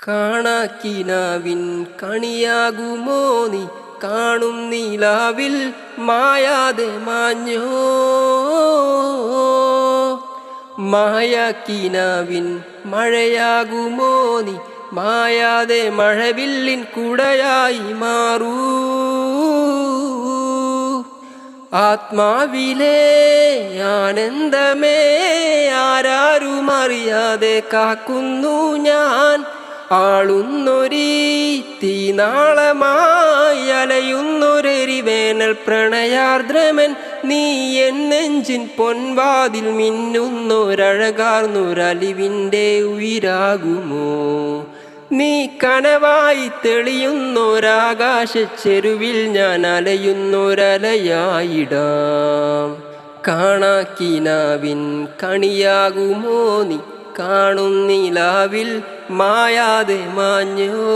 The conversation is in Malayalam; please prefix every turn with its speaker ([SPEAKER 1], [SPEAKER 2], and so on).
[SPEAKER 1] കാണാക്കിനാവിൻ കണിയാകുമോ നീ കാണും നീലാവിൽ മായാതെ മാഞ്ഞോ. മായാക്കിനാവിൻ മഴയാകുമോ നീ മായാതെ മഴവില്ലിൻ കുടയായി മാറൂ. ആത്മാവിലെ ആനന്ദമേ ആരാരും അറിയാതെ കാക്കുന്നു ഞാൻ. ആളുന്നൊരീ തീനാളമായി അലയുന്നൊരെരിവേനൽ പ്രണയാർദ്രമൻ നീ എൻ നെഞ്ചിൻ പൊൻവാതിൽ മിന്നുന്നൊരഴകാർന്നൊരലിവിൻ്റെ ഉയിരാകുമോ. നീ കനവായി തെളിയുന്നൊരാകാശച്ചെരുവിൽ ഞാൻ അലയുന്നൊരലയായിടാം. കാണാക്കിനാവിൻ കണിയാകുമോ നീ കാണും നീലാവിൽ മായാതെ മാഞ്ഞോ.